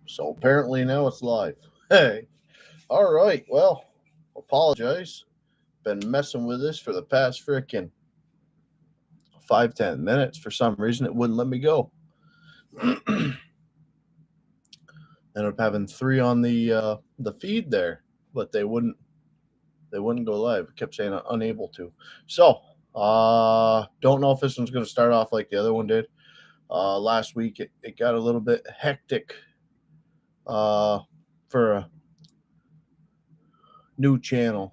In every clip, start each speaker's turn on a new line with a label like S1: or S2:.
S1: So apparently now it's live. Hey, all right. Well, apologize. Been messing with this for the past frickin' 5-10 minutes. For some reason, it wouldn't let me go. Ended up having three on the feed there, but they wouldn't go live. It kept saying unable to. So don't know if this one's going to start off like the other one did. Last week it got a little bit hectic uh, for a new channel.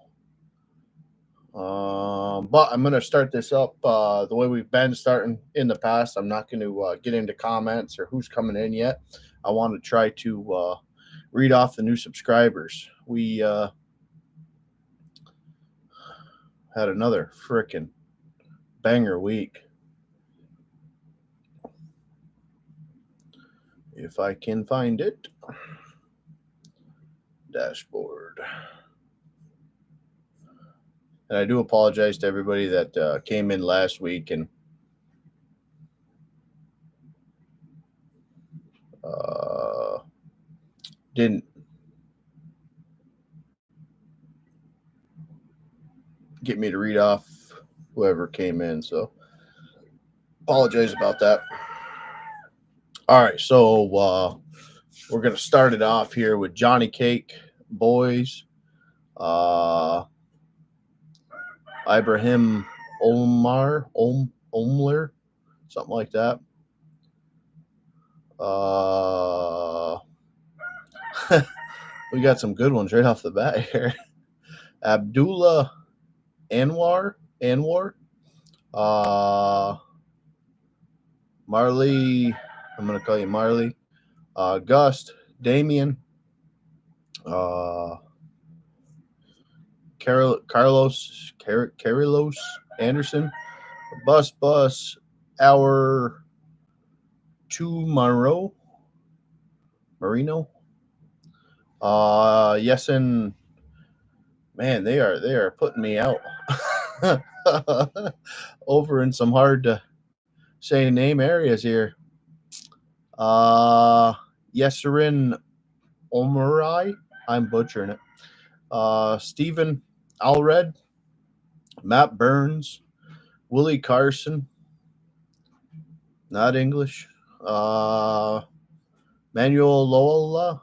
S1: But I'm going to start this up the way we've been starting in the past. I'm not going to get into comments or who's coming in yet. I want to try to read off the new subscribers. We had another frickin' banger week. If I can find it. Dashboard. And I do apologize to everybody that came in last week and didn't get me to read off whoever came in. So apologize about that. All right, so we're gonna start it off here with Johnny Cake Boys, uh, Ibrahim Omler, something like that. Uh, we got some good ones right off the bat here. Abdullah Anwar, uh, Marley. I'm gonna call you Marley. Gust, Damien, uh, Carlos Anderson, Bus, our two Marino. Yesin, man, they are putting me out over in some hard to say name areas here. Yeserin Omarai, I'm butchering it. Stephen Alred, Matt Burns, Willie Carson, not English. Manuel Loya,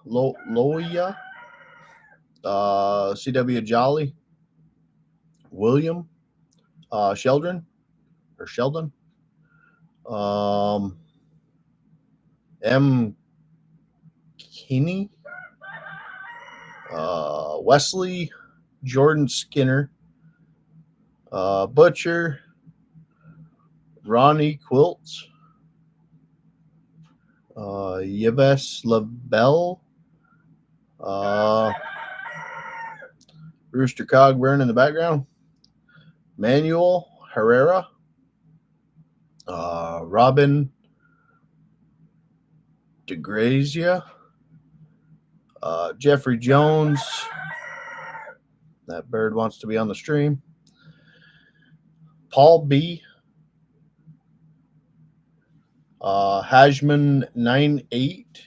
S1: CW Jolly, William, Sheldon, M. Kinney, Wesley, Jordan Skinner, Butcher, Ronnie Quilts, Yves LaBelle, Rooster Cogburn in the background, Manuel Herrera, Robin DeGrazia, Jeffrey Jones. That bird wants to be on the stream. Paul B. Hajman 98.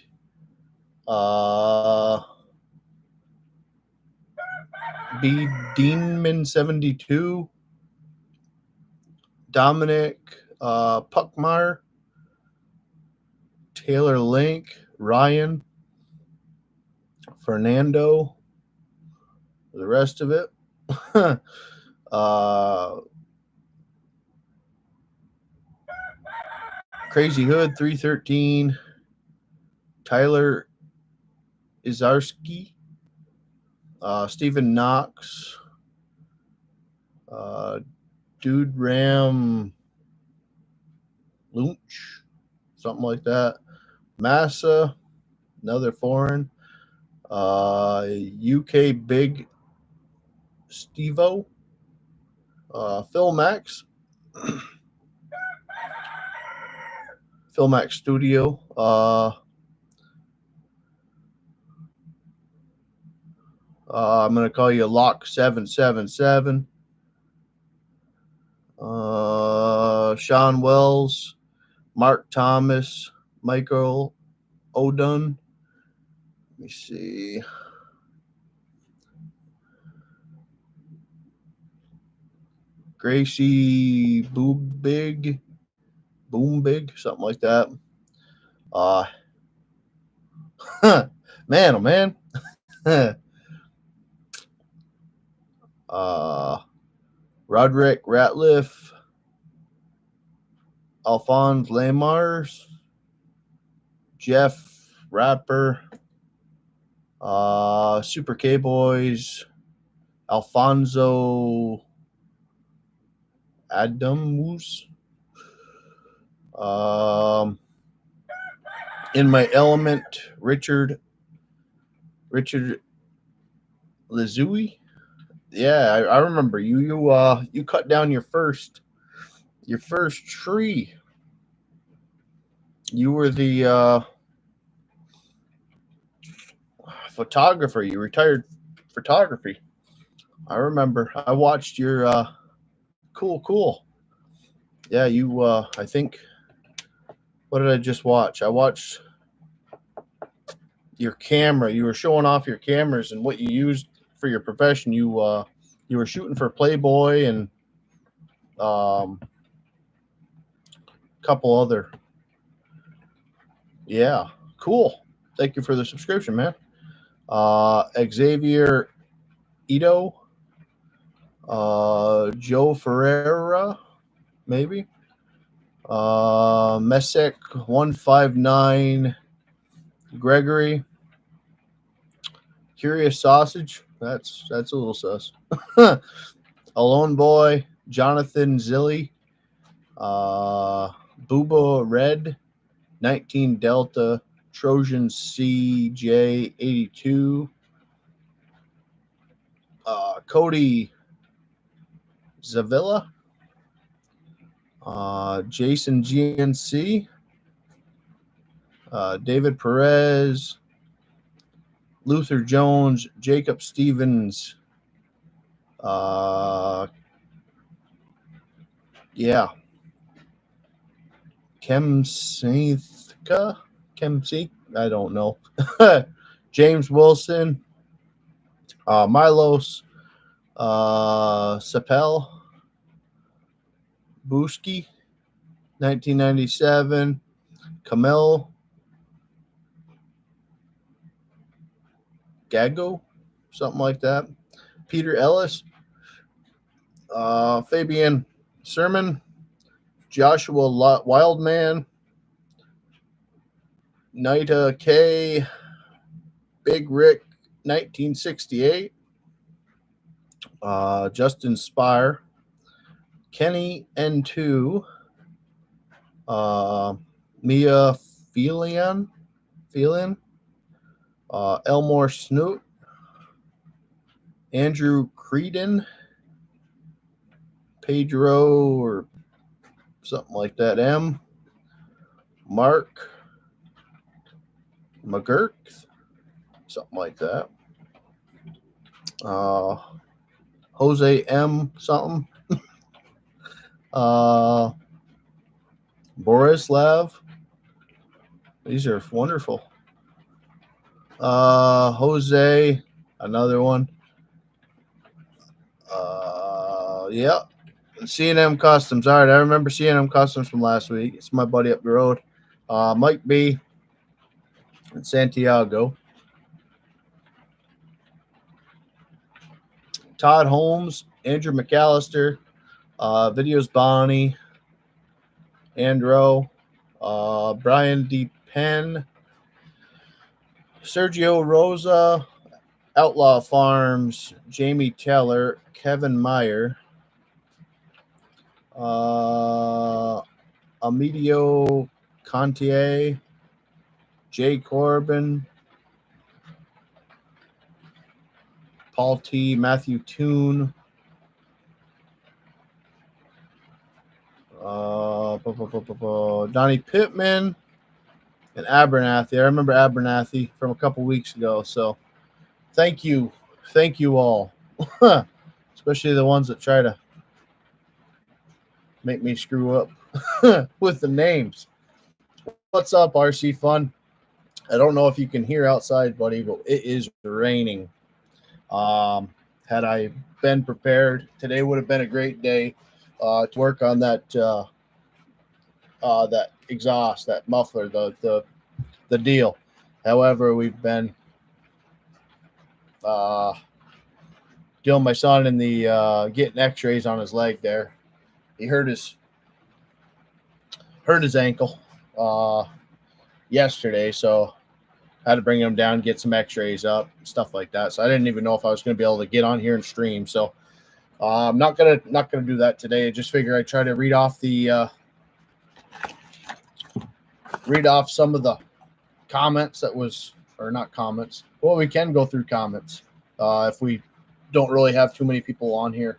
S1: B. Deanman 72. Dominic Puckmeyer. Taylor Link. Ryan. Fernando. The rest of it. Crazy Hood 313. Tyler Izarski. Stephen Knox. Dude Ram Lunch. Something like that. Massa. Another foreign. UK Big Stevo. Phil Max. Phil Max Studio. I'm going to call you Lock 777. Sean Wells, Mark Thomas, Michael Odun, me see. Gracie Boom Big, something like that. Man, oh man. Roderick Ratliff, Alphonse Lamars, Jeff Rapper, Super K Boys, Alfonso Adamus, In My Element, Richard Lazui. Yeah, I remember you. You cut down your first tree. You were the photographer. You retired photography. I remember. I watched your cool. Yeah, you. I think. What did I just watch? I watched your camera. You were showing off your cameras and what you used for your profession. You were shooting for Playboy and couple other. Yeah, cool. Thank you for the subscription, man. Xavier Ito, Joe Ferreira, maybe. Messick 159, Gregory, Curious Sausage. That's a little sus. Alone Boy, Jonathan Zilli, Booba Red, 19 Delta, Trojan CJ 82, Cody Zavilla, Jason GNC, David Perez, Luther Jones, Jacob Stevens, Kemsik, I don't know. James Wilson, Milos, Sapel, Buski, 1997, Camille, Gago, something like that. Peter Ellis, Fabian Sermon, Joshua Wildman, Nita K, Big Rick 1968, Justin Spire, Kenny N2, Mia Felian, Elmore Snoot, Andrew Creedon, Pedro or something like that, M, Mark McGurk, something like that. Jose M something. Borislav. These are wonderful. Jose, another one. Yeah. C&M Customs. All right, I remember C&M Customs from last week. It's my buddy up the road. Mike B. in Santiago. Todd Holmes, Andrew McAllister, Videos Bonnie, Andro, Brian D. Penn, Sergio Rosa, Outlaw Farms, Jamie Teller, Kevin Meyer, Amidio Contier, Jay Corbin, Paul T., Matthew Toon, Donnie Pittman, and Abernathy. I remember Abernathy from a couple weeks ago. So thank you all, especially the ones that try to make me screw up with the names. What's up, RC Fun? I don't know if you can hear outside, buddy, but it is raining. Had I been prepared, today would have been a great day to work on that exhaust, that muffler, the deal. However, we've been dealing my son in the getting X-rays on his leg. There, he hurt his ankle yesterday, so I had to bring him down, get some X-rays up, stuff like that. So I didn't even know if I was going to be able to get on here and stream. So I'm not gonna do that today. I just figure I try to read off some of the comments that was, or not comments. Well, we can go through comments if we don't really have too many people on here.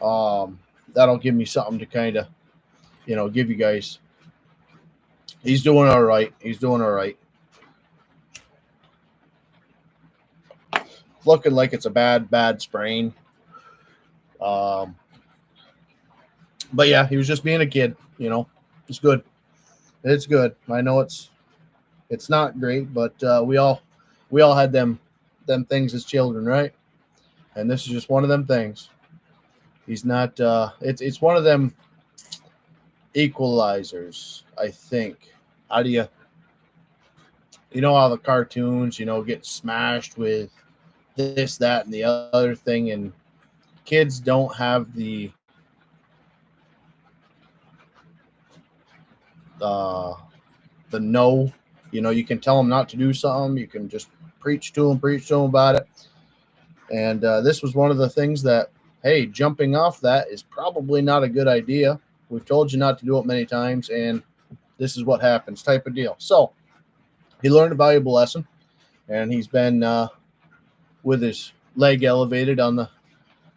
S1: That'll give me something to kind of, give you guys. He's doing all right. Looking like it's a bad sprain. But yeah, he was just being a kid, It's good. It's good. I know it's not great, but we all had them things as children, right? And this is just one of them things. He's not it's one of them equalizers, I think. How do you how the cartoons, get smashed with this, that, and the other thing, and kids don't have the no, you can tell them not to do something. You can just preach to them about it. And this was one of the things that, hey, jumping off that is probably not a good idea. We've told you not to do it many times, and this is what happens, type of deal. So he learned a valuable lesson, and he's been with his leg elevated on the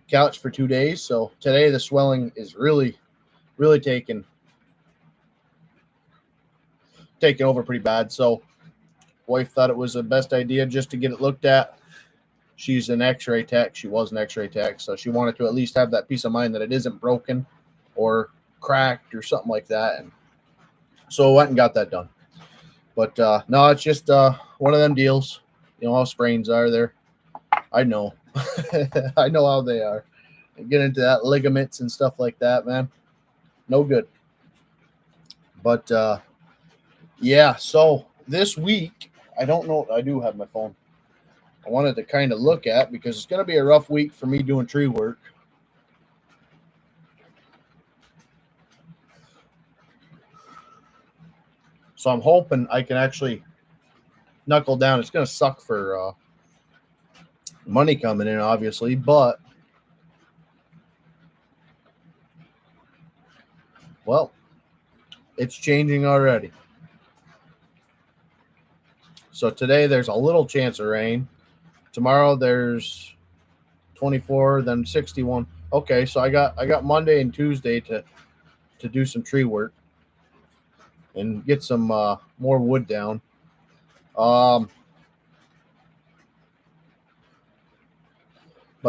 S1: couch for 2 days. So today the swelling is really, really taking over pretty bad. So wife thought it was the best idea just to get it looked at. She's an X-ray tech. She was an X-ray tech, so she wanted to at least have that peace of mind that it isn't broken or cracked or something like that. And so I went and got that done. But no, it's just one of them deals. How sprains are there. I know. I know how they are. Get into that ligaments and stuff like that, man. No good. But yeah, so this week, I don't know. I do have my phone. I wanted to kind of look at, because it's going to be a rough week for me doing tree work. So I'm hoping I can actually knuckle down. It's going to suck for money coming in, obviously, but well, it's changing already. So today there's a little chance of rain. Tomorrow there's 24, then 61. Okay, so I got Monday and Tuesday to do some tree work and get some more wood down. But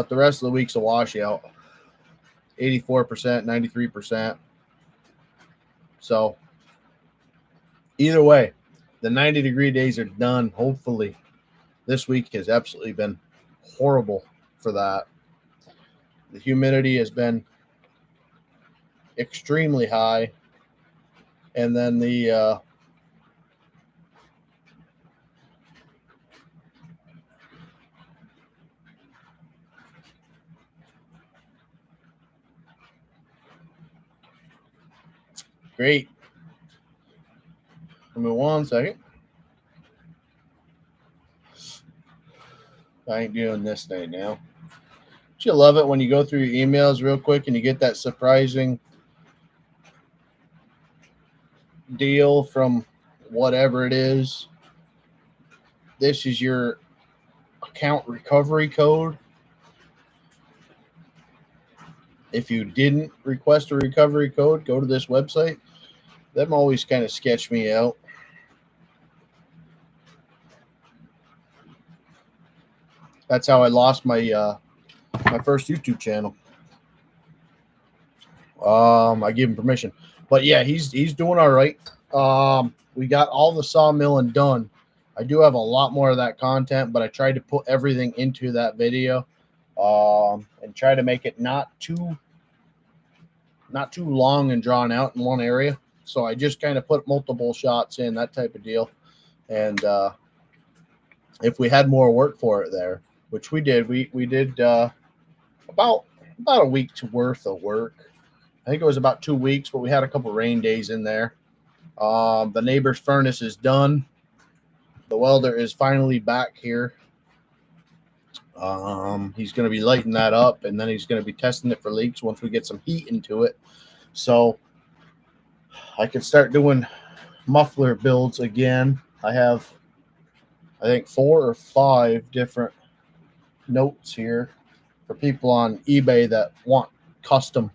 S1: the rest of the week's a washout. 84%, 93%. So either way, the 90-degree days are done. Hopefully, this week has absolutely been horrible for that. The humidity has been extremely high. And then the great. Give me 1 second. I ain't doing this thing now. Don't you love it when you go through your emails real quick and you get that surprising deal from whatever it is? This is your account recovery code. If you didn't request a recovery code, go to this website. Them always kind of sketch me out. That's how I lost my my first YouTube channel. I gave him permission, but yeah, he's doing all right. We got all the sawmilling done I do have a lot more of that content, but I tried to put everything into that video, and try to make it not too long and drawn out in one area. So I just kind of put multiple shots in, that type of deal. And if we had more work for it there, which we did, we did about a week's worth of work. I think it was about 2 weeks, but we had a couple rain days in there. The neighbor's furnace is done. The welder is finally back here. He's going to be lighting that up, and then he's going to be testing it for leaks once we get some heat into it. So I can start doing muffler builds again. I have, I think, 4 or 5 different notes here for people on eBay that want custom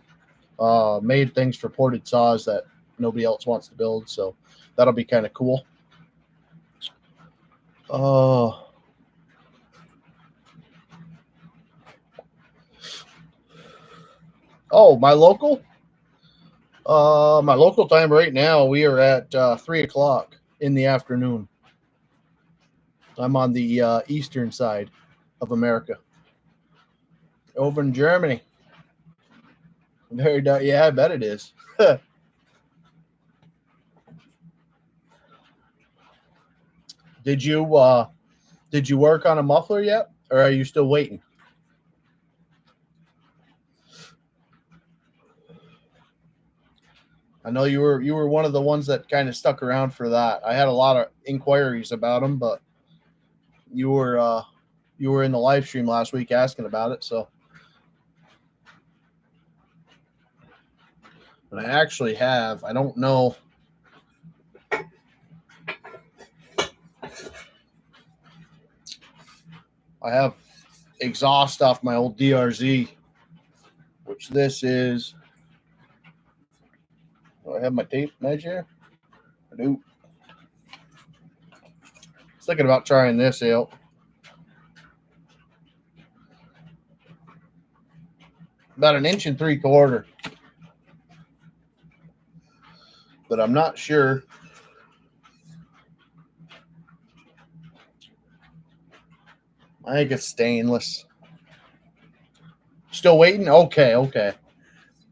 S1: made things for ported saws that nobody else wants to build. So that'll be kind of cool. Oh, my local time right now, we are at 3 o'clock in the afternoon. I'm on the eastern side of America, over in Germany. Very dark. Yeah, I bet it is. Did you work on a muffler yet, or are you still waiting? I know you were one of the ones that kind of stuck around for that. I had a lot of inquiries about them, but you were in the live stream last week asking about it. So, but I actually have. I don't know. I have exhaust off my old DRZ, which this is. Do I have my tape measure? I do. I was thinking about trying this out. About 1 3/4 inches. But I'm not sure. I think it's stainless. Still waiting? Okay.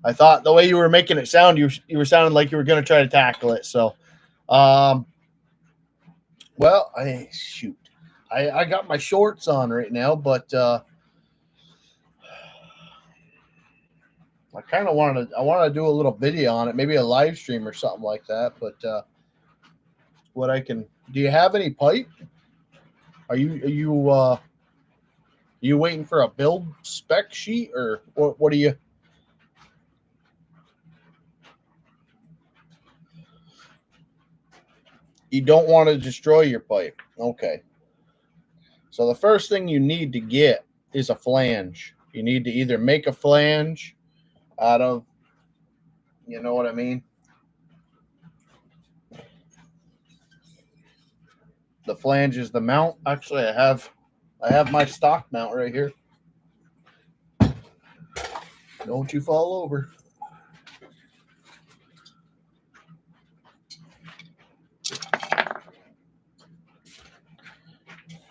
S1: I thought the way you were making it sound, you were sounding like you were going to try to tackle it. So, well, I got my shorts on right now, but I kind of wanted to do a little video on it, maybe a live stream or something like that. But do you have any pipe? Are you waiting for a build spec sheet, or what are you? You don't want to destroy your pipe. Okay. So the first thing you need to get is a flange. You need to either make a flange out of, you know what I mean? The flange is the mount. Actually, I have my stock mount right here. Don't you fall over.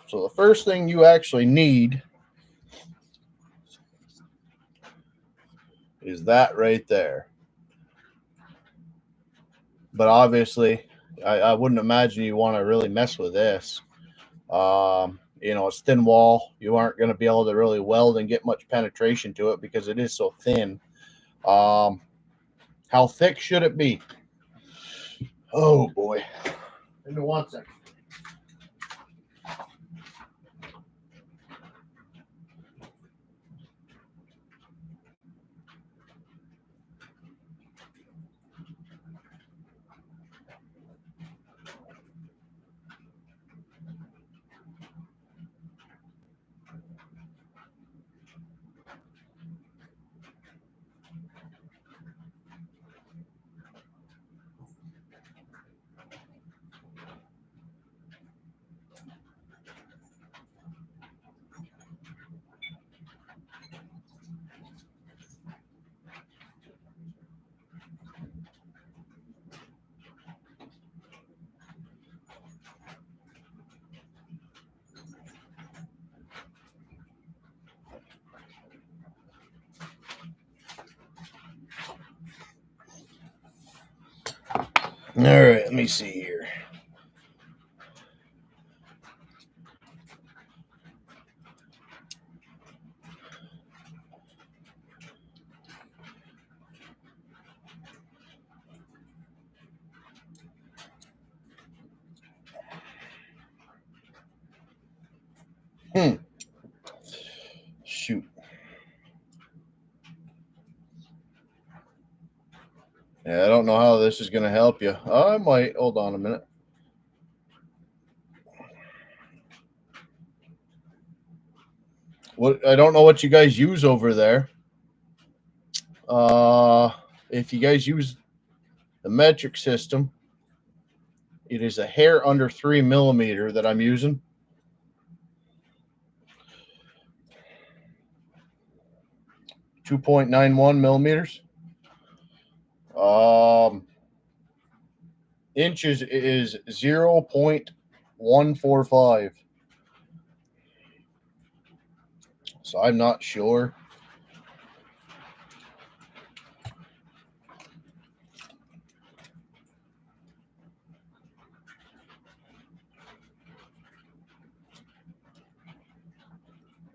S1: So the first thing you actually need is that right there. But obviously, I wouldn't imagine you want to really mess with this. It's thin wall. You aren't going to be able to really weld and get much penetration to it because it is so thin. How thick should it be? Oh boy. Give me 1 second. All right, let me see here. Shoot. Yeah, I don't know how this is going to help you. I might. Hold on a minute. What I don't know what you guys use over there. If you guys use the metric system, it is a hair under 3 millimeter that I'm using. .91 millimeters. Inches is 0.145. So I'm not sure.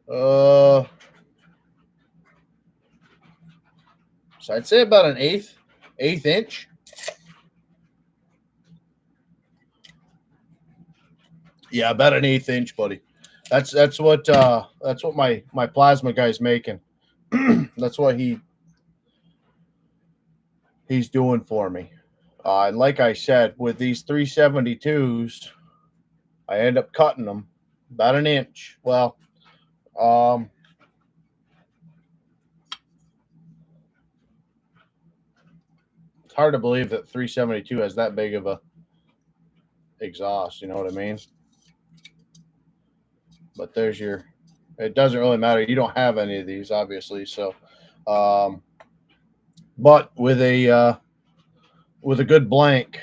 S1: So I'd say about an eighth inch. Yeah, about an eighth inch, buddy. That's what my plasma guy's making. That's what he's doing for me. And like I said, with these 372s, I end up cutting them about an inch. Well, it's hard to believe that 372 has that big of a exhaust. You know what I mean? But there's your. It doesn't really matter. You don't have any of these, obviously. So, but with a good blank,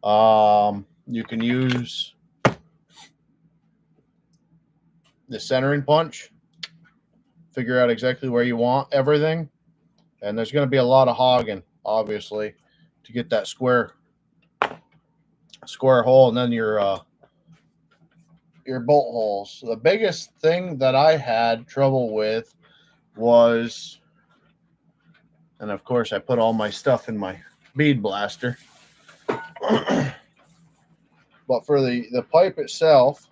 S1: you can use the centering punch. Figure out exactly where you want everything, and there's going to be a lot of hogging, obviously, to get that square hole, and then your bolt holes. The biggest thing that I had trouble with was, and of course I put all my stuff in my bead blaster, but for the pipe itself,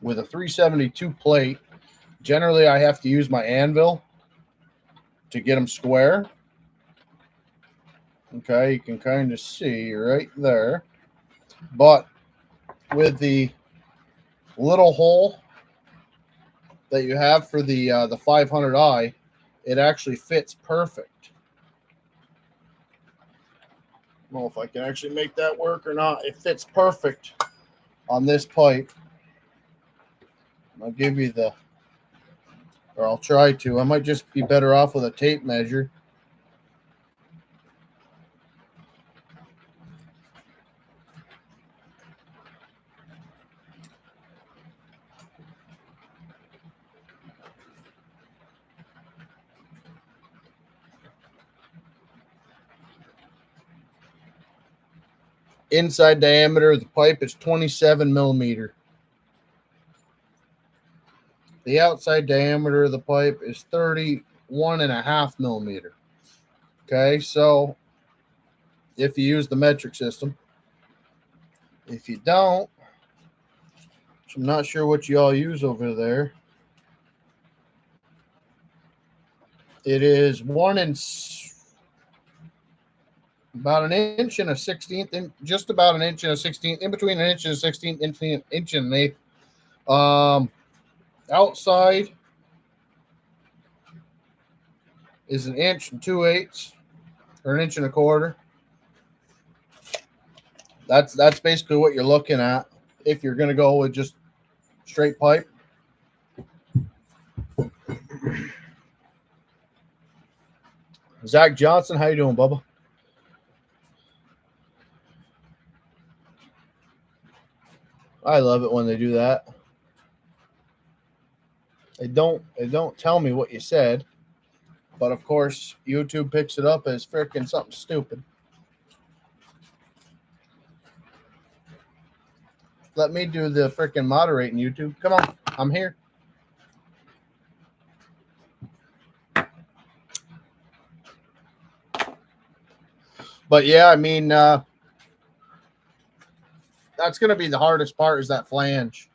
S1: with a 372 plate, generally I have to use my anvil to get them square. Okay, you can kind of see right there. But with the little hole that you have for the 500i, it actually fits perfect. I don't know if I can actually make that work or not. It fits perfect on this pipe. I'll give you or I'll try to. I might just be better off with a tape measure. Inside diameter of the pipe is 27 millimeter. The outside diameter of the pipe is 31.5 millimeter. Okay, so if you use the metric system, if you don't, which I'm not sure what you all use over there, it is about an inch and a 16th, just about an inch and a 16th, in between an inch and a 16th, inch and an eighth. Outside is an inch and 2/8, or an inch and a quarter. That's basically what you're looking at if you're going to go with just straight pipe. Zach Johnson, how you doing, Bubba? I love it when they do that. They don't tell me what you said. But of course, YouTube picks it up as freaking something stupid. Let me do the freaking moderating, YouTube. Come on, I'm here. But yeah, I mean, that's going to be the hardest part, is that flange.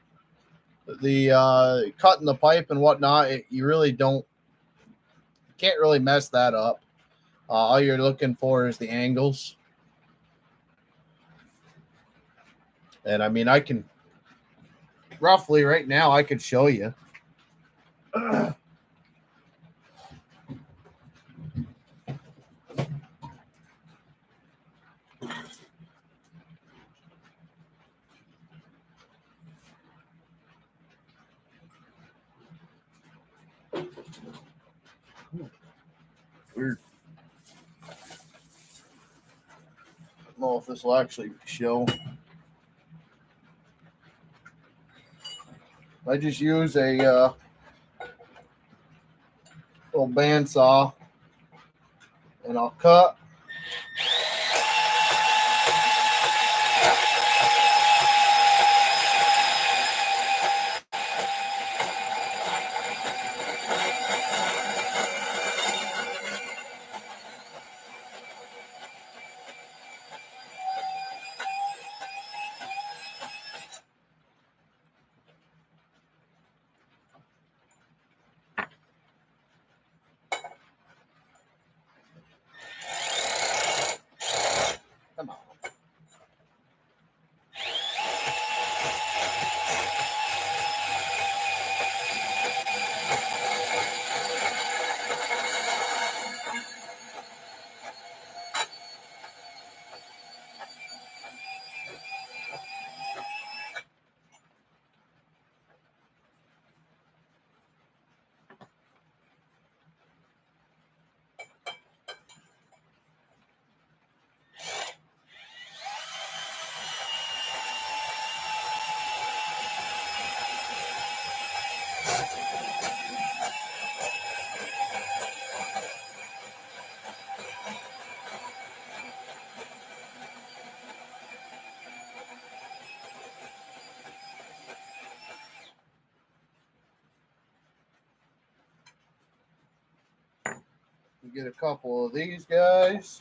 S1: The cutting the pipe and whatnot, you really can't really mess that up. All you're looking for is the angles. And I mean, I can roughly right now, I could show you. Weird. I don't know if this will actually show. I just use a little bandsaw, and I'll cut. Come on. Get a couple of these guys.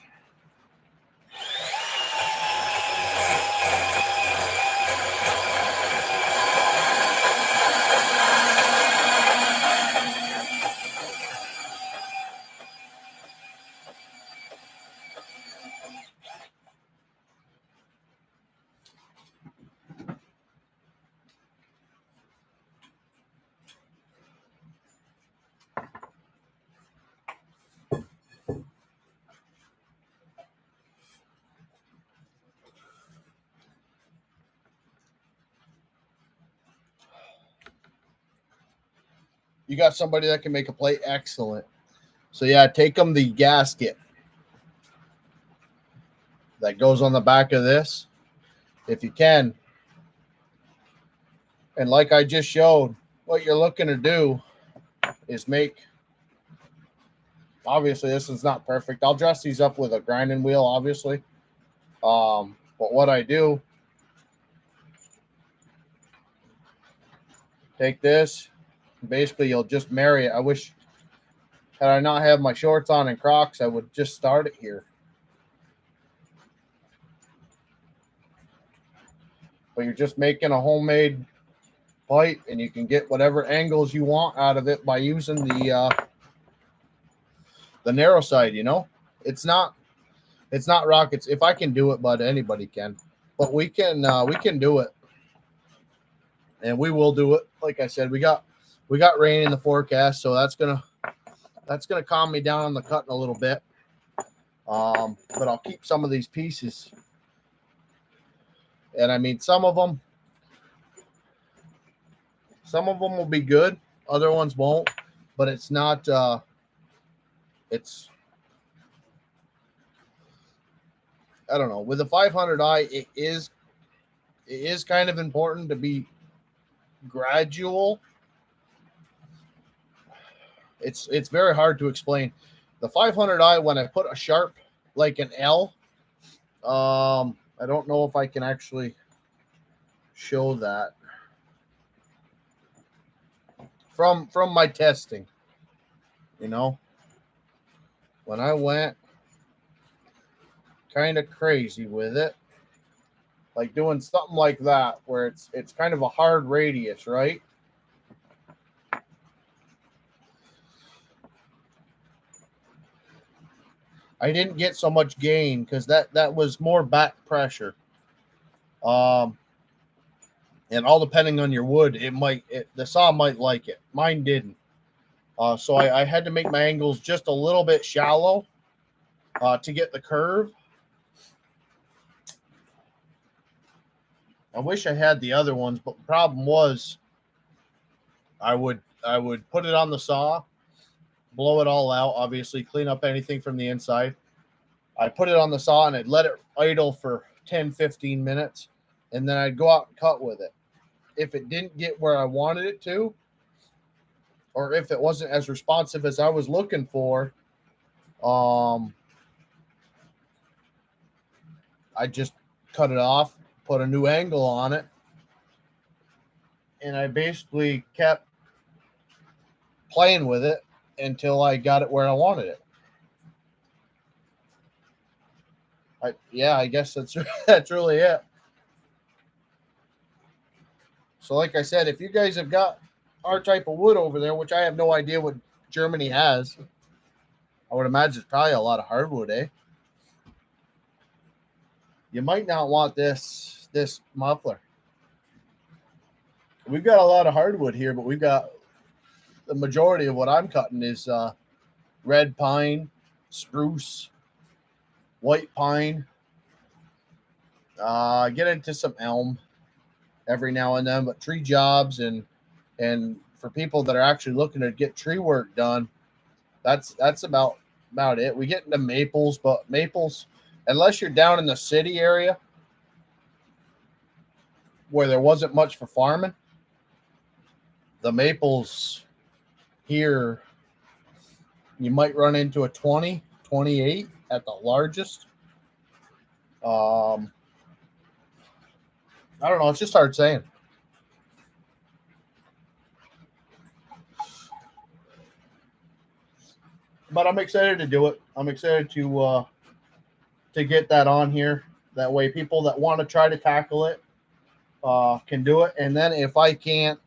S1: You got somebody that can make a plate? Excellent. So yeah, take them the gasket that goes on the back of this, if you can. And like I just showed, what you're looking to do is make, obviously this is not perfect. I'll dress these up with a grinding wheel, obviously. But what I do, take this, basically you'll just marry it. I wish, had I not have my shorts on and Crocs, I would just start it here. But you're just making a homemade pipe, and you can get whatever angles you want out of it by using the narrow side. You know, it's not rockets. If I can do it, but anybody can. But we can do it, and we will do it. Like I said, we got rain in the forecast, so that's gonna calm me down on the cutting a little bit. But I'll keep some of these pieces, and I mean some of them will be good, other ones won't. But it's not. It's, I don't know. With a 500i, it is kind of important to be gradual. It's very hard to explain. The 500i, when I put a sharp like an L, I don't know if I can actually show that from my testing. You know, when I went kind of crazy with it, like doing something like that, where it's kind of a hard radius, right? I didn't get so much gain because that was more back pressure. Um, and all depending on your wood, the saw might like it. Mine didn't. So I had to make my angles just a little bit shallow to get the curve. I wish I had the other ones, but the problem was I would put it on the saw, blow it all out, obviously clean up anything from the inside. I put it on the saw and I'd let it idle for 10, 15 minutes, and then I'd go out and cut with it. If it didn't get where I wanted it to, or if it wasn't as responsive as I was looking for, I just cut it off, put a new angle on it, and I basically kept playing with it until I got it where I wanted it. I guess that's really it. So like I said, if you guys have got our type of wood over there, which I have no idea what Germany has, I would imagine it's probably a lot of hardwood, eh? You might not want this muffler. We've got a lot of hardwood here, but we've got the majority of what I'm cutting is red pine, spruce, white pine. Get into some elm every now and then, but tree jobs and for people that are actually looking to get tree work done, that's about it. We get into maples, but maples, unless you're down in the city area where there wasn't much for farming, the maples here, you might run into a 20, 28 at the largest. I don't know. It's just hard saying. But I'm excited to do it. I'm excited to get that on here. That way, people that want to try to tackle it can do it. And then if I can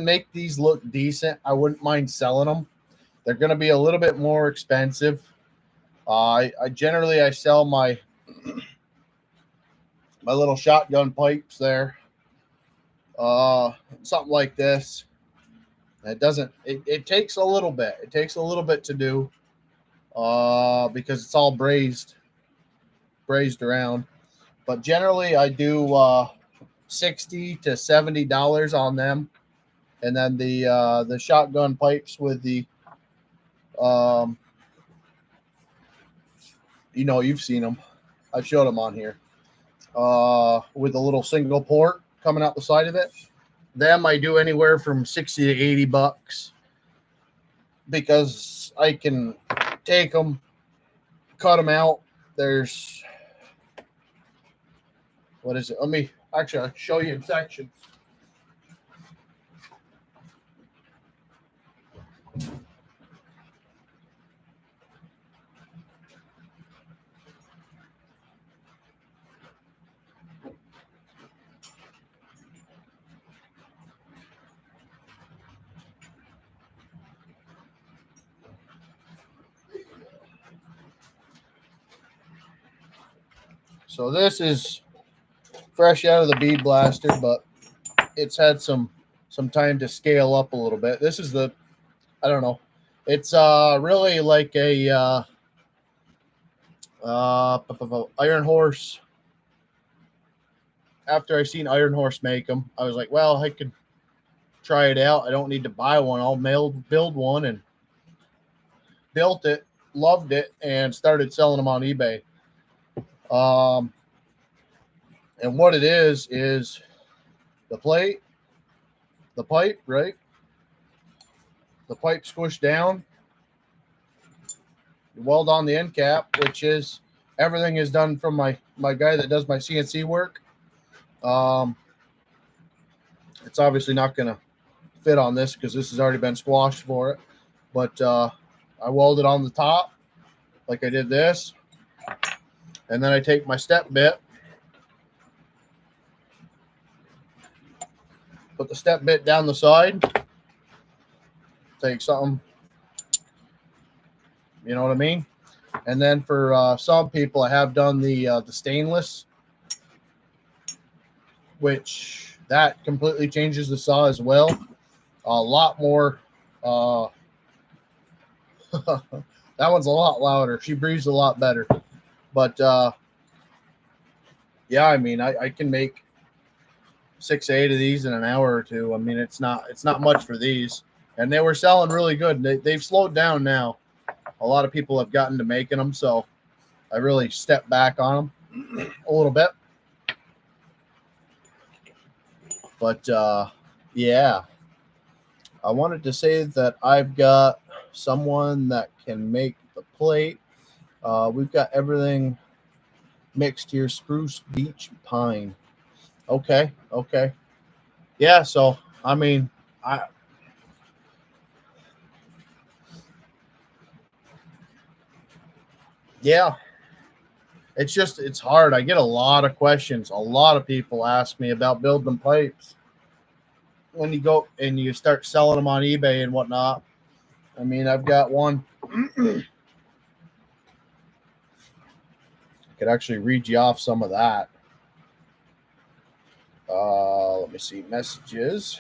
S1: make these look decent, I wouldn't mind selling them. They're going to be a little bit more expensive. I generally sell my little shotgun pipes there. Something like this. It takes a little bit. It takes a little bit to do because it's all brazed around. But generally I do $60 to $70 on them. And then the shotgun pipes with the you've seen them. I've showed them on here. With a little single port coming out the side of it. Them I do anywhere from $60 to $80 because I can take them, cut them out. There's what is it? I'll show you in sections. So this is fresh out of the bead blaster, but it's had some time to scale up a little bit. This is I don't know. It's really like a Iron Horse. After I seen Iron Horse make them, I was like, well, I could try it out. I don't need to buy one. I'll build one, and built it, loved it, and started selling them on eBay. And what it is the plate, the pipe, right? The pipe squished down, weld on the end cap, which is everything is done from my guy that does my CNC work. It's obviously not going to fit on this because this has already been squashed for it. But I welded on the top like I did this. And then I take my step bit, put the step bit down the side, take something, you know what I mean? And then for some people, I have done the stainless, which that completely changes the saw as well. A lot more. That one's a lot louder. She breathes a lot better. But yeah, I mean, I can make 6 to 8 of these in an hour or two. I mean, it's not much for these, and they were selling really good. They've slowed down now. A lot of people have gotten to making them, so I really stepped back on them a little bit. But yeah, I wanted to say that I've got someone that can make the plate. We've got everything mixed here: spruce, beech, pine. Okay. Yeah, so I mean, yeah, it's hard. I get a lot of questions. A lot of people ask me about building pipes when you go and you start selling them on eBay and whatnot. I mean, I've got one. I could actually read you off some of that. Let me see, messages.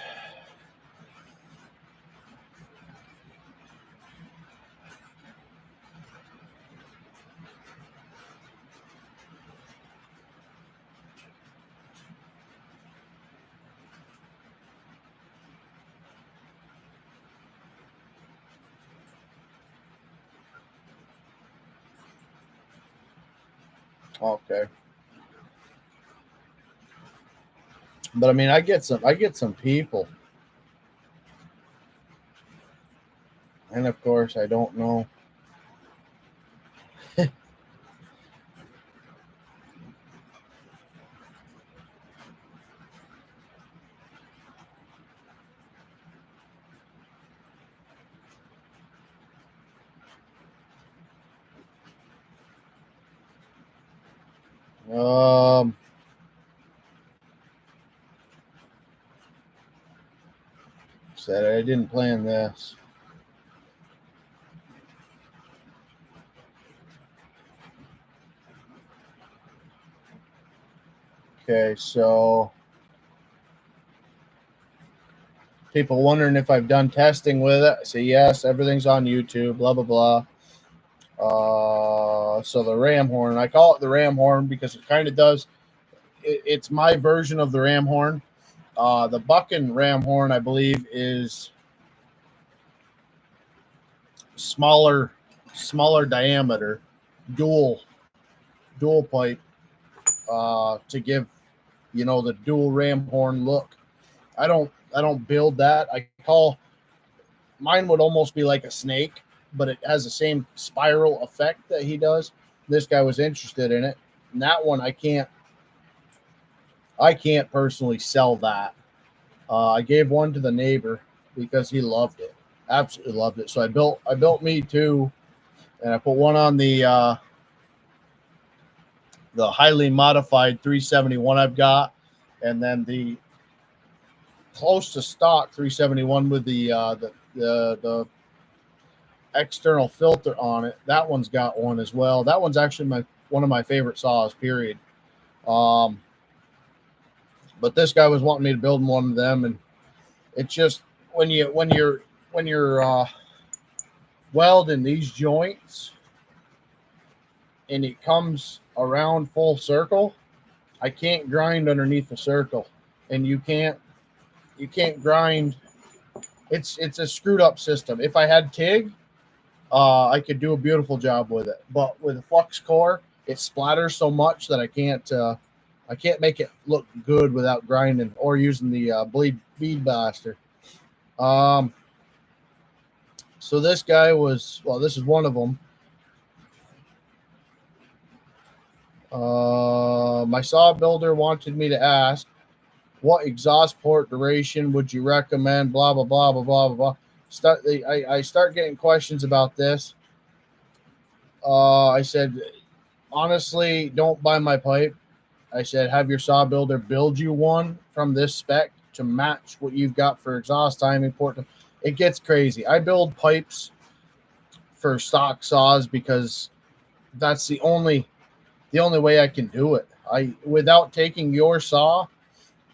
S1: Okay. But I mean, I get some people. And of course, I don't know. Said I didn't plan this. Okay, so people wondering if I've done testing with it. I say yes, everything's on YouTube, blah, blah, blah. So the ram horn, I call it the ram horn because it kind of does. It's my version of the ram horn. The Buckin ram horn, I believe, is smaller diameter, dual pipe, to give, the dual ram horn look. I don't build that. I call mine would almost be like a snake, but it has the same spiral effect that he does. This guy was interested in it. And that one I can't personally sell that. I gave one to the neighbor because he loved it. Absolutely loved it. So I built me two, and I put one on the highly modified 371 I've got, and then the close to stock 371 with the external filter on it. That one's got one as well. That one's actually one of my favorite saws, period. But this guy was wanting me to build one of them, and it's just when you're welding these joints and it comes around full circle, I can't grind underneath the circle, and you can't grind. It's a screwed up system. If I had TIG, I could do a beautiful job with it, but with a flux core, it splatters so much that I can't make it look good without grinding or using the bead blaster. So this guy was, this is one of them. My saw builder wanted me to ask, what exhaust port duration would you recommend? Blah blah blah blah blah blah. I start getting questions about this. I said, honestly, don't buy my pipe. I said, have your saw builder build you one from this spec to match what you've got for exhaust timing port. It gets crazy. I build pipes for stock saws because that's the only way I can do it. I without taking your saw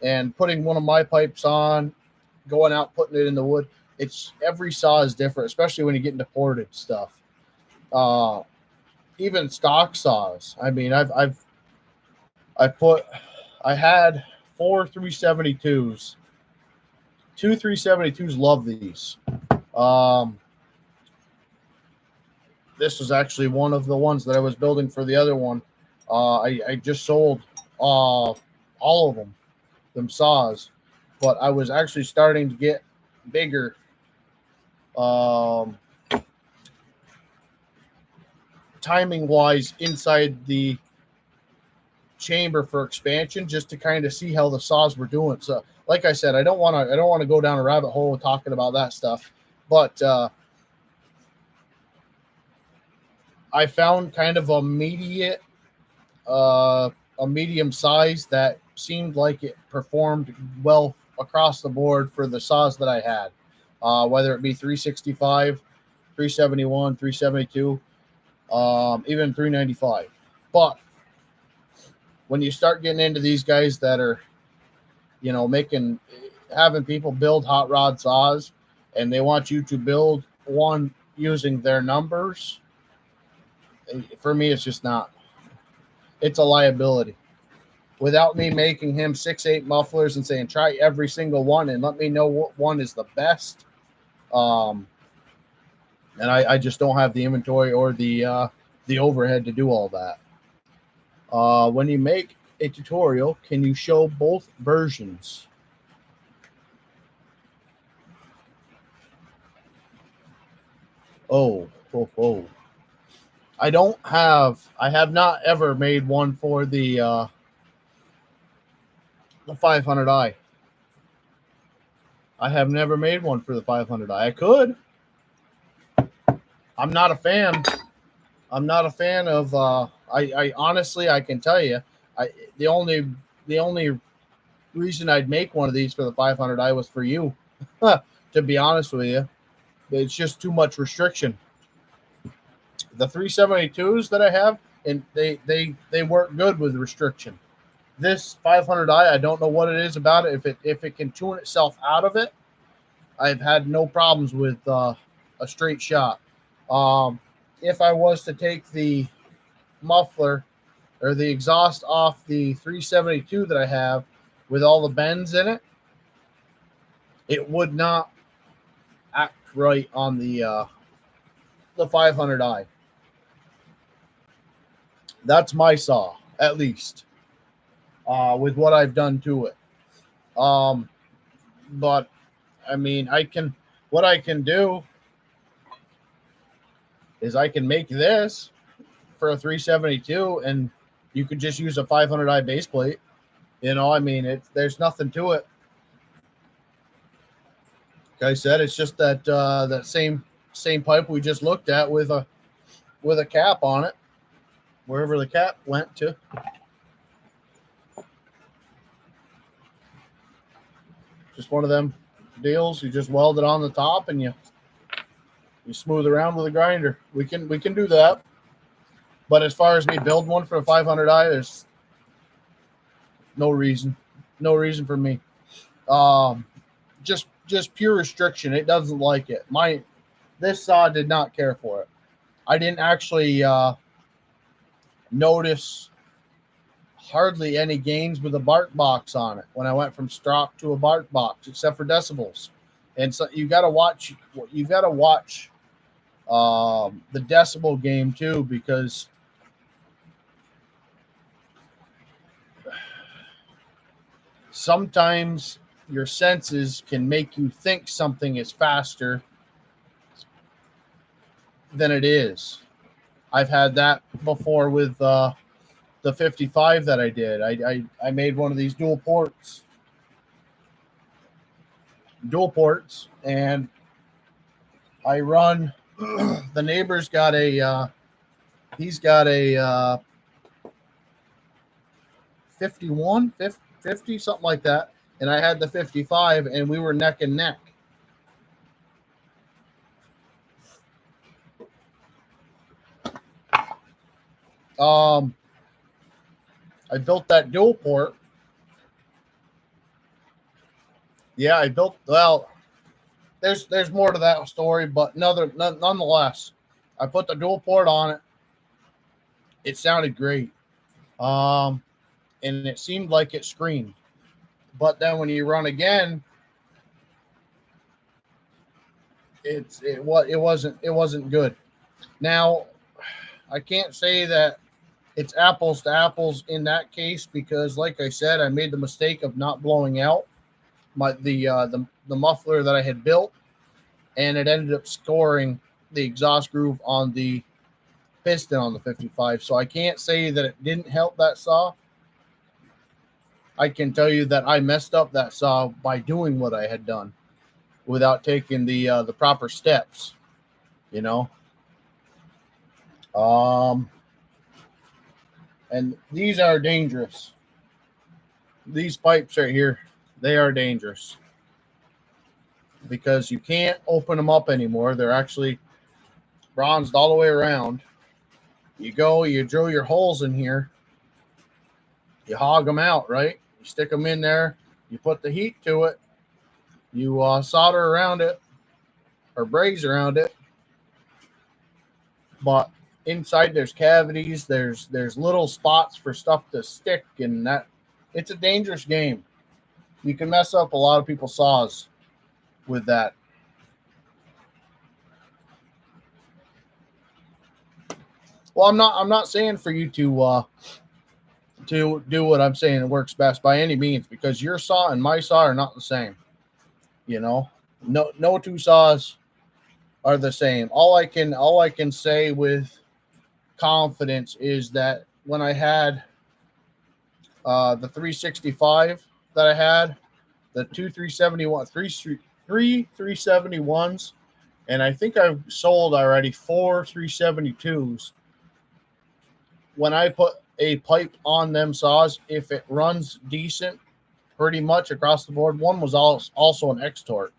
S1: and putting one of my pipes on, going out, putting it in the wood. It's every saw is different, especially when you get into ported stuff. Even stock saws. I mean, I had 4 372s. 2 372s. Love these. This was actually one of the ones that I was building for the other one. I just sold all of them saws, but I was actually starting to get bigger. Timing wise inside the chamber for expansion, just to kind of see how the saws were doing. So like I said, I don't want to go down a rabbit hole talking about that stuff, but I found kind of a medium size that seemed like it performed well across the board for the saws that I had, whether it be 365, 371, 372, even 395. But when you start getting into these guys that are, having people build hot rod saws, and they want you to build one using their numbers, for me, it's just not. It's a liability. Without me making him 6-8 mufflers and saying, try every single one and let me know what one is the best. And I just don't have the inventory or the overhead to do all that. When you make a tutorial, can you show both versions? Oh. I have not ever made one for the 500i. I have never made one for the 500i. I could. I'm not a fan. I'm not a fan of. I honestly, I can tell you, the only reason I'd make one of these for the 500i was for you. To be honest with you, it's just too much restriction. The 372s that I have, and they work good with restriction. This 500i, I don't know what it is about it. If it can tune itself out of it, I've had no problems with a straight shot. If I was to take the muffler or the exhaust off the 372 that I have with all the bends in it, it would not act right on the 500i. That's my saw, at least, with what I've done to it. But I mean, what I can do is I can make this for a 372, and you could just use a 500i base plate. I mean, there's nothing to it. Like I said, it's just that same pipe we just looked at with a cap on it, wherever the cap went to. Just one of them deals. You just weld it on the top and you smooth around with a grinder. We can do that. But as far as me build one for a 500i, there's no reason for me. Just pure restriction. It doesn't like it. This saw did not care for it. I didn't actually notice hardly any gains with a bark box on it when I went from stock to a bark box, except for decibels. And so you got to watch the decibel game too, because sometimes your senses can make you think something is faster than it is. I've had that before with the the 55 that I did. I made one of these dual ports, and I run. The neighbor's got a he's got a 51, 50, something like that, and I had the 55, and we were neck and neck. I built that dual port. Yeah, I built. Well, there's more to that story, but nonetheless, I put the dual port on it. It sounded great, and it seemed like it screamed. But then when you run again, it wasn't good. Now, I can't say that it's apples to apples in that case because, like I said, I made the mistake of not blowing out the muffler that I had built, and it ended up scoring the exhaust groove on the piston on the 55. So I can't say that it didn't help that saw. I can tell you that I messed up that saw by doing what I had done without taking the proper steps, you know. And these are dangerous. These pipes right here, they are dangerous because you can't open them up anymore. They're actually bronzed all the way around. You drill your holes in here, you hog them out, right? You stick them in there, you put the heat to it, you solder around it or braze around it, but inside there's cavities, there's little spots for stuff to stick, and that it's a dangerous game. You can mess up a lot of people's saws with that. Well, I'm not saying for you to do what I'm saying it works best by any means, because your saw and my saw are not the same. You know, no two saws are the same. All I can say with confidence is that when I had the 365 that I had, the two 371s, and I think I've sold already 4 372s. When I put a pipe on them saws, if it runs decent, pretty much across the board. One was also an X-Torque.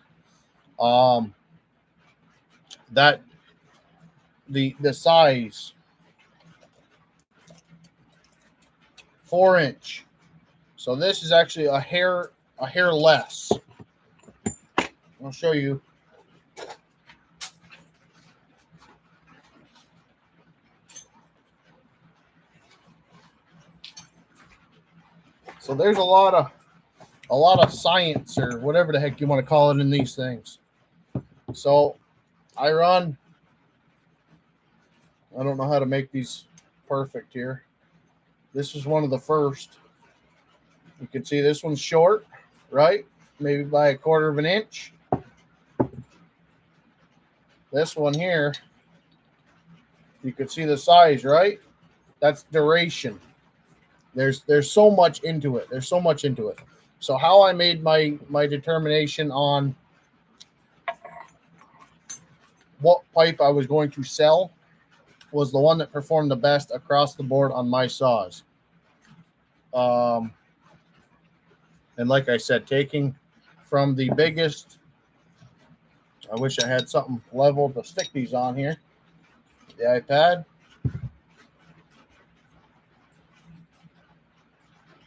S1: That the size, 4-inch. So this is actually a hair less. I'll show you. So there's a lot of science or whatever the heck you want to call it in these things. So I don't know how to make these perfect here. This is one of the first. You can see this one's short, right? Maybe by 1/4 of an inch. This one here, you can see the size, right? That's duration. There's so much into it. So how I made my determination on what pipe I was going to sell was the one that performed the best across the board on my saws. And like I said, taking from the biggest, I wish I had something level to stick these on here. The iPad.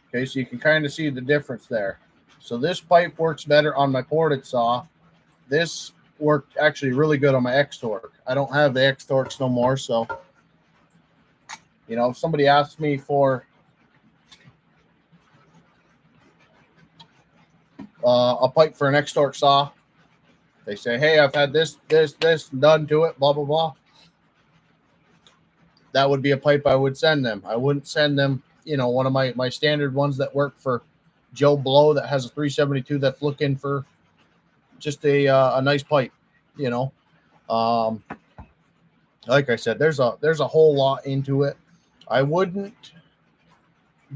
S1: Okay, so you can kind of see the difference there. So this pipe works better on my ported saw. This worked actually really good on my X-Torque. I don't have the X-Torques no more, so if somebody asks me for a pipe for an X-Torque saw, they say, hey, I've had this done to it, blah, blah, blah. That would be a pipe I would send them. I wouldn't send them, one of my standard ones that work for Joe Blow that has a 372 that's looking for just a nice pipe, Like I said, there's a whole lot into it. I wouldn't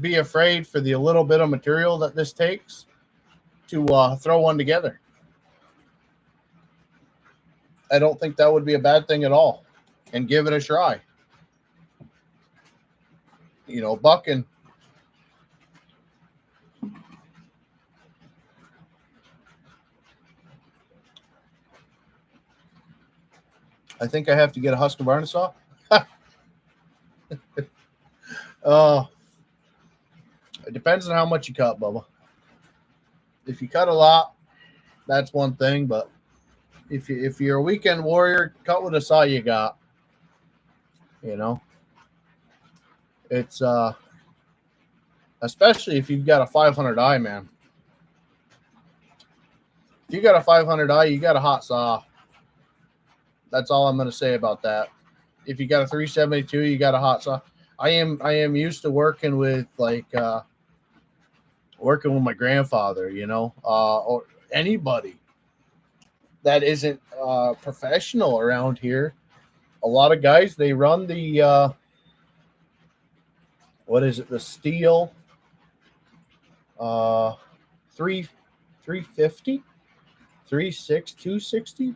S1: be afraid for the little bit of material that this takes to throw one together. I don't think that would be a bad thing at all, and give it a try. You know, bucking. I think I have to get a Husqvarna saw. It depends on how much you cut, Bubba. If you cut a lot, that's one thing. But if you're a weekend warrior, cut with a saw you got. You know, it's especially if you've got a 500i, man. If you got a 500i, you got a hot saw. That's all I'm going to say about that. If you got a 372, you got a hot saw. I am used to working with working with my grandfather, you know, or anybody that isn't professional around here. A lot of guys, they run the what is it? The Steel 350, 260,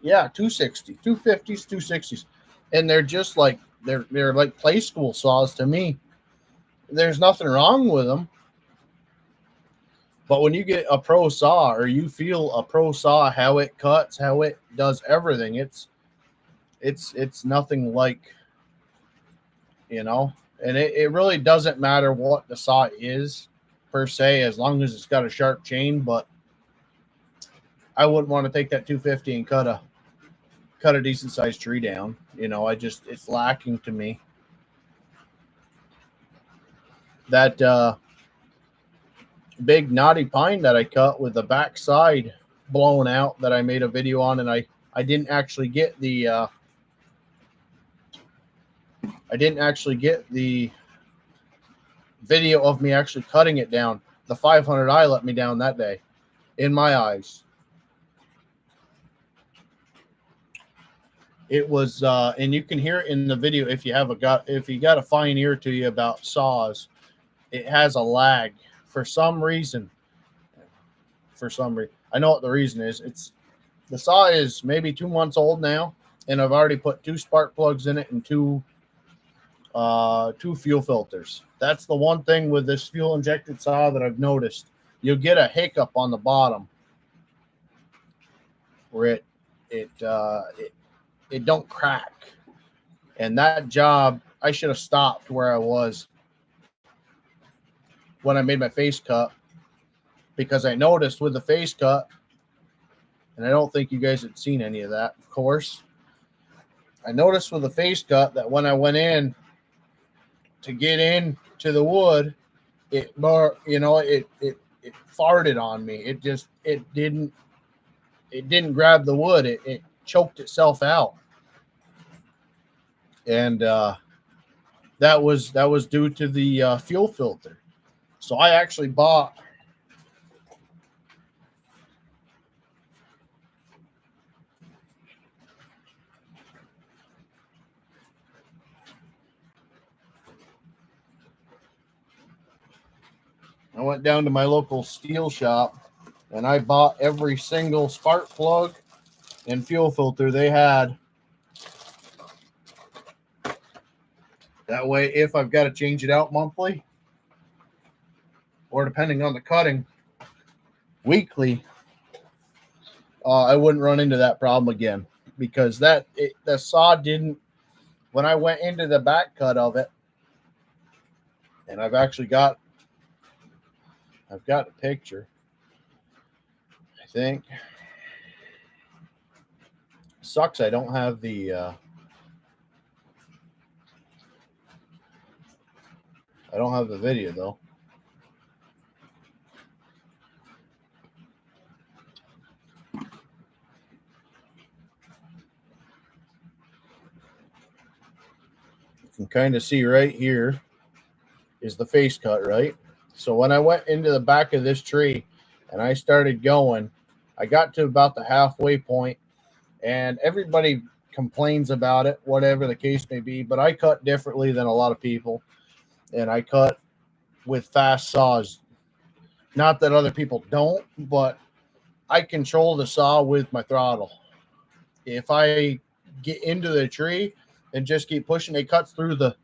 S1: yeah, 260, 250s, 260s. And they're just like they're like play school saws to me. There's nothing wrong with them. But when you get a pro saw, or you feel a pro saw, how it cuts, how it does everything, it's nothing like, you know. And it really doesn't matter what the saw is per se, as long as it's got a sharp chain. But I wouldn't want to take that 250 and cut a decent sized tree down. You know, it's lacking to me. That big knotty pine that I cut with the backside blown out, that I made a video on, and I didn't actually get the video of me actually cutting it down. The 500i let me down that day, in my eyes. It was, and you can hear it in the video if you got a fine ear to you about saws. It has a lag for some reason. I know what the reason is. It's the saw is maybe 2 months old now, and I've already put 2 spark plugs in it and two fuel filters. That's the one thing with this fuel injected saw that I've noticed. You'll get a hiccup on the bottom where it don't crack. And that job, I should have stopped where I was when I made my face cut, because I noticed with the face cut, and I don't think you guys had seen any of that, of course. I noticed with the face cut that when I went in to get into the wood, it farted on me. It didn't grab the wood. It choked itself out. And that was due to the fuel filter. So I actually bought I went down to my local steel shop and I bought every single spark plug and fuel filter they had. That way, if I've got to change it out monthly, or depending on the cutting, weekly, I wouldn't run into that problem again. Because the saw didn't, when I went into the back cut of it, and I've got a picture, I think. Sucks I don't have the video though. You can kind of see right here is the face cut, right? So when I went into the back of this tree and I started going, I got to about the halfway point, and everybody complains about it, whatever the case may be. But I cut differently than a lot of people, and I cut with fast saws. Not that other people don't, but I control the saw with my throttle. If I get into the tree and just keep pushing, it cuts through the.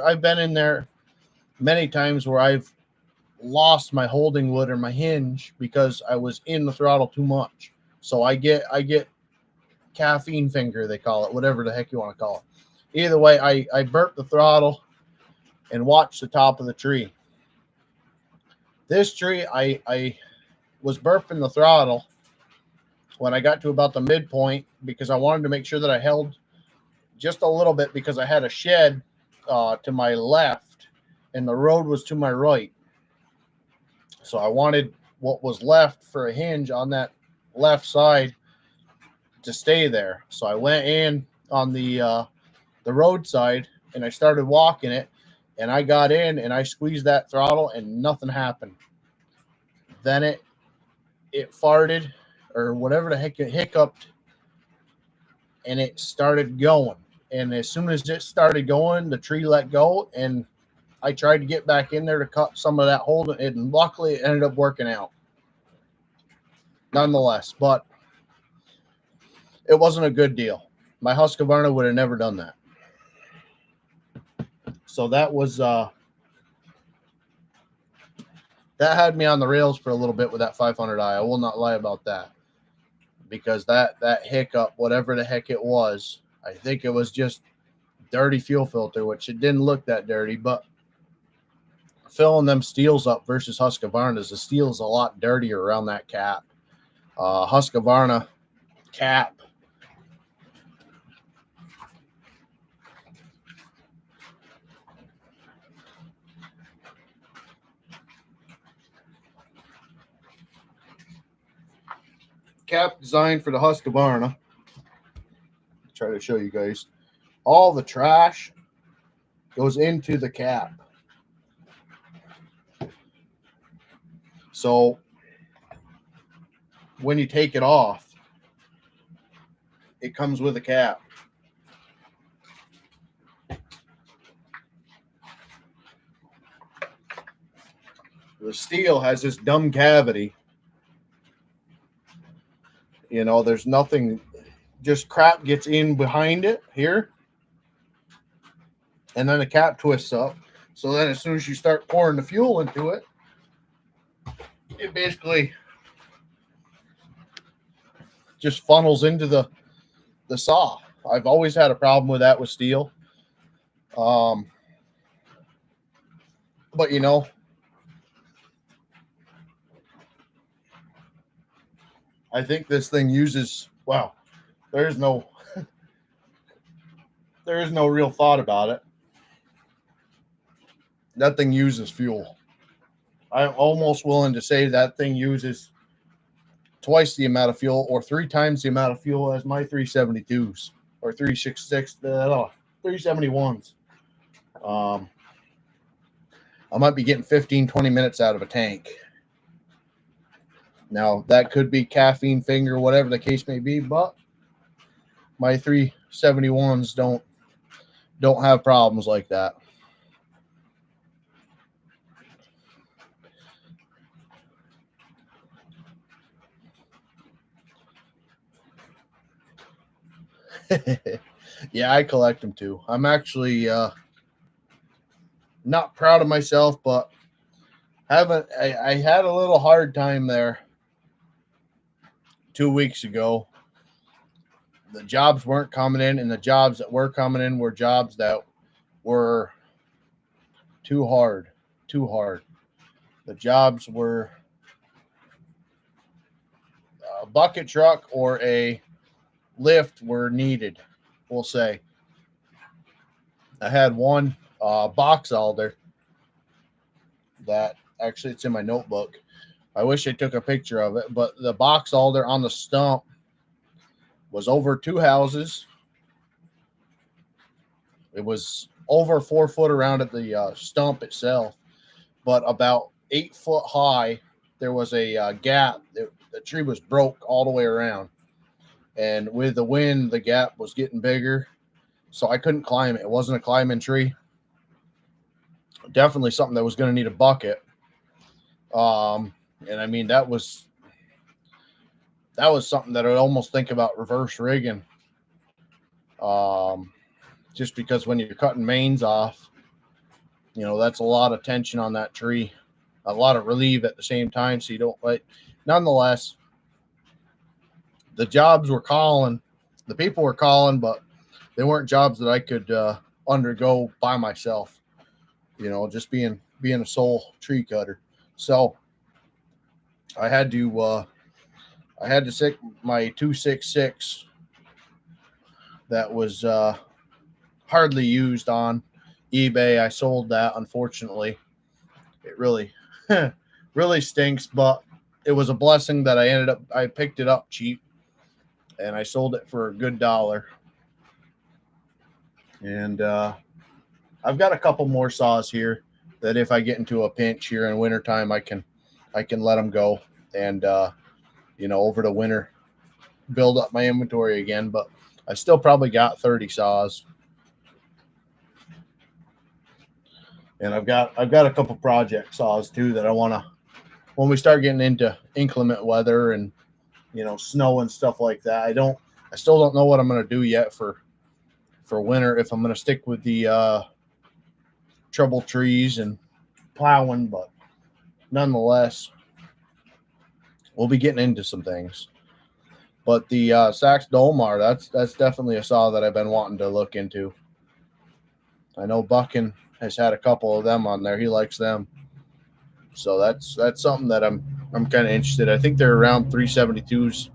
S1: I've been in there many times where I've lost my holding wood or my hinge because I was in the throttle too much. So I get caffeine finger, they call it, whatever the heck you want to call it. Either way, I burp the throttle and watch the top of the tree. This tree, I was burping the throttle when I got to about the midpoint because I wanted to make sure that I held just a little bit because I had a shed to my left and the road was to my right. So I wanted what was left for a hinge on that left side to stay there. So I went in on the roadside and I started walking it, and I got in and I squeezed that throttle and nothing happened. Then it farted or whatever the heck, it hiccuped, and it started going. And as soon as it started going, the tree let go, and I tried to get back in there to cut some of that hold, and luckily it ended up working out. Nonetheless, but it wasn't a good deal. My Husqvarna would have never done that. So that was that had me on the rails for a little bit with that 500i. I will not lie about that, because that hiccup, whatever the heck it was, I think it was just dirty fuel filter, which it didn't look that dirty, but filling them steels up versus Husqvarna's, the steel is a lot dirtier around that cap. Husqvarna cap, designed for the Husqvarna. Try to show you guys. All the trash goes into the cap. So when you take it off, it comes with a cap. The steel has this dumb cavity. You know, there's nothing, just crap gets in behind it here. And then the cap twists up. So then as soon as you start pouring the fuel into it, it basically just funnels into the saw. I've always had a problem with that with steel. But you know, I think this thing uses, wow, there is no real thought about it. That thing uses fuel. I'm almost willing to say that thing uses twice the amount of fuel or 3 times the amount of fuel as my 372s or 366, 371s. I might be getting 15, 20 minutes out of a tank. Now, that could be caffeine finger, whatever the case may be, but my 371s don't have problems like that. Yeah, I collect them too. I'm actually not proud of myself, but I had a little hard time there 2 weeks ago. The jobs weren't coming in, and the jobs that were coming in were jobs that were too hard. The jobs were a bucket truck or a lift were needed, we'll say. I had one box alder that actually it's in my notebook. I wish I took a picture of it, but the box alder on the stump was over 2 houses. It was over 4 foot around at the stump itself, but about 8 foot high. There was a gap. The tree was broke all the way around. And with the wind, the gap was getting bigger, so I couldn't climb it. It wasn't a climbing tree. Definitely something that was going to need a bucket. And I mean that was something that I'd almost think about reverse rigging. Um, just because when you're cutting mains off, that's a lot of tension on that tree, a lot of relief at the same time. So you don't like. Nonetheless, the jobs were calling, the people were calling, but they weren't jobs that I could undergo by myself. Just being a sole tree cutter. So I had to stick my 266 that was hardly used on eBay. I sold that, unfortunately. It really really stinks, but it was a blessing that I picked it up cheap and I sold it for a good dollar. And I've got a couple more saws here that if I get into a pinch here in wintertime, I can let them go and over the winter build up my inventory again. But I still probably got 30 saws. And I've got a couple project saws too that I want to, when we start getting into inclement weather and snow and stuff like that. I still don't know what I'm going to do yet for winter, if I'm going to stick with the trouble trees and plowing, but nonetheless, we'll be getting into some things. But the Sax Dolmar, that's definitely a saw that I've been wanting to look into. I know Buckin has had a couple of them on there. He likes them. So that's something that I'm kind of interested in. I think they're around 372s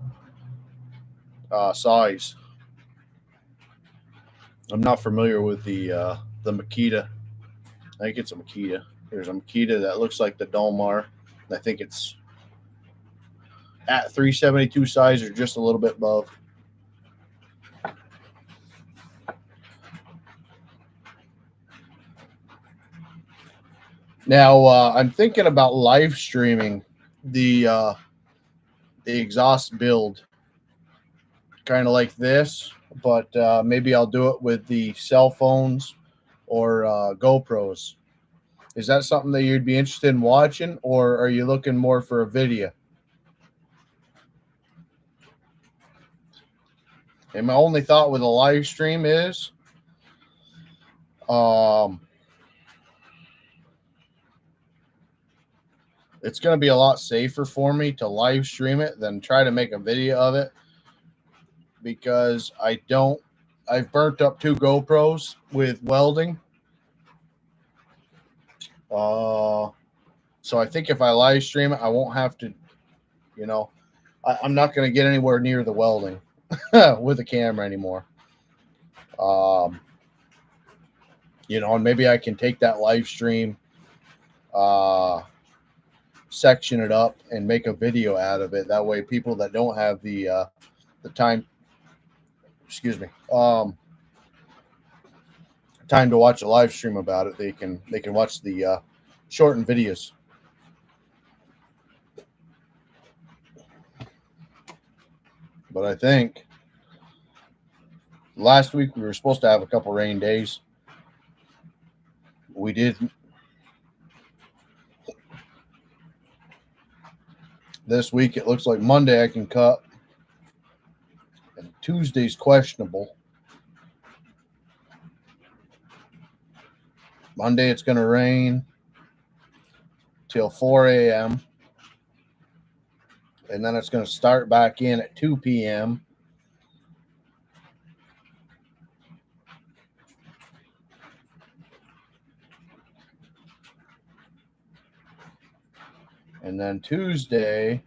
S1: size. I'm not familiar with the Makita. I think it's a Makita. There's a Makita that looks like the Dolmar. I think it's at 372 size or just a little bit above. Now I'm thinking about live streaming the exhaust build, kind of like this, but maybe I'll do it with the cell phones or GoPros. Is that something that you'd be interested in watching, or are you looking more for a video? And my only thought with a live stream is, it's going to be a lot safer for me to live stream it than try to make a video of it, because I've burnt up 2 GoPros with welding. So I think if I live stream it, I won't have to, I'm not going to get anywhere near the welding with the camera anymore. And maybe I can take that live stream, section it up and make a video out of it. That way people that don't have the time, time to watch a live stream about it, they can watch the shortened videos. But I think last week we were supposed to have a couple rain days. We didn't. This week it looks like Monday I can cut, and Tuesday's questionable. Monday it's going to rain till 4 a.m. and then it's going to start back in at 2 p.m. And then Tuesday,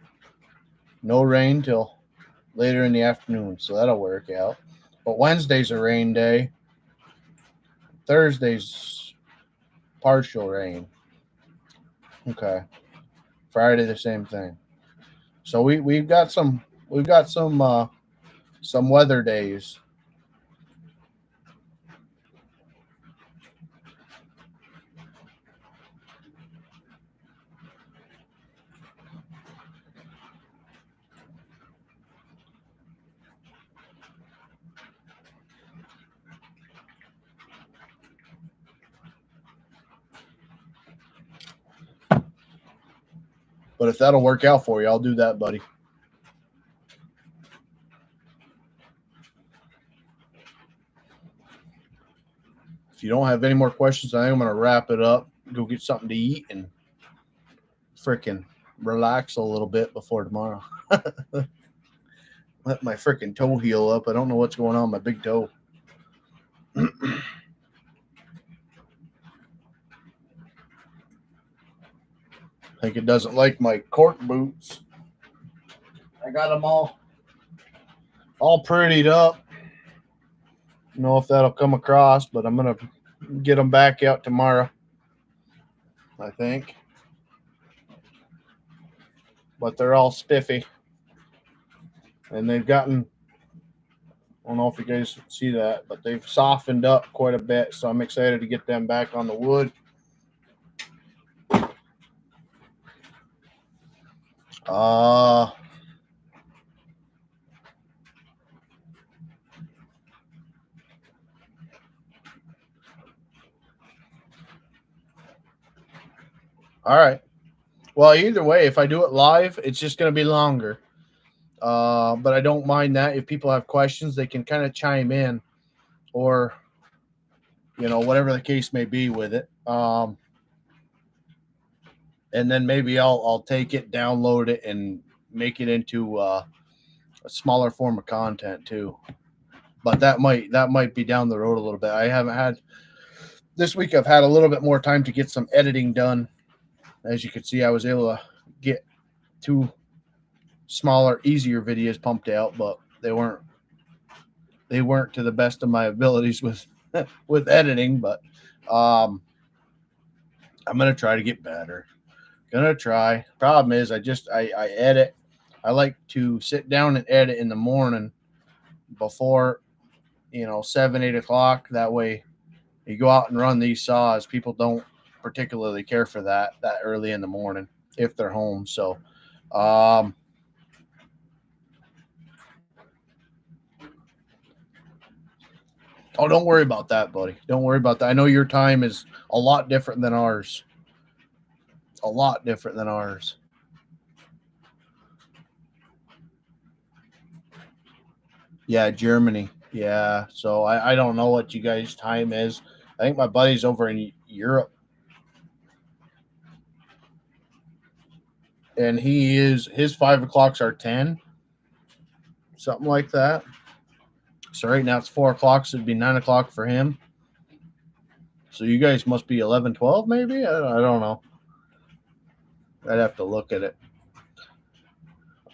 S1: no rain till later in the afternoon, so that'll work out. But Wednesday's a rain day. Thursday's partial rain. Okay. Friday the same thing. So we've got some weather days. But if that'll work out for you, I'll do that, buddy. If you don't have any more questions, I am going to wrap it up, go get something to eat, and freaking relax a little bit before tomorrow. Let my freaking toe heal up. I don't know what's going on with my big toe. I think it doesn't like my cork boots. I got them all prettied up. Don't know if that'll come across, but I'm going to get them back out tomorrow, I think. But they're all spiffy. And they've gotten, I don't know if you guys see that, but they've softened up quite a bit. So I'm excited to get them back on the wood. All right. Well, either way, if I do it live, it's just going to be longer. But I don't mind that. If people have questions, they can kind of chime in, or whatever the case may be with it. And then maybe I'll take it, download it, and make it into a smaller form of content too. But that might be down the road a little bit. I haven't had this week. I've had a little bit more time to get some editing done. As you can see, I was able to get 2 smaller, easier videos pumped out, but they weren't to the best of my abilities with editing. But I'm gonna try to get better. Gonna try. Problem is, I edit. I like to sit down and edit in the morning before 7, 8 o'clock. That way, you go out and run these saws. People don't particularly care for that early in the morning if they're home. So, oh, don't worry about that, buddy. Don't worry about that. I know your time is a lot different than ours. A lot different than ours. Yeah, Germany. Yeah. So I don't know what you guys' time is. I think my buddy's over in Europe. And his 5 o'clocks are 10. Something like that. So right now it's 4 o'clock, so it'd be 9 o'clock for him. So you guys must be 11, 12 maybe? I don't know. I'd have to look at it.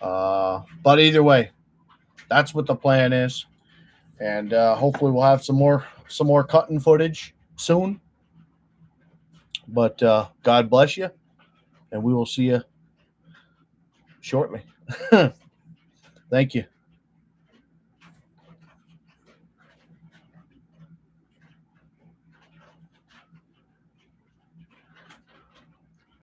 S1: But either way, that's what the plan is. And hopefully we'll have some more cutting footage soon. But God bless you. And we will see you shortly. Thank you.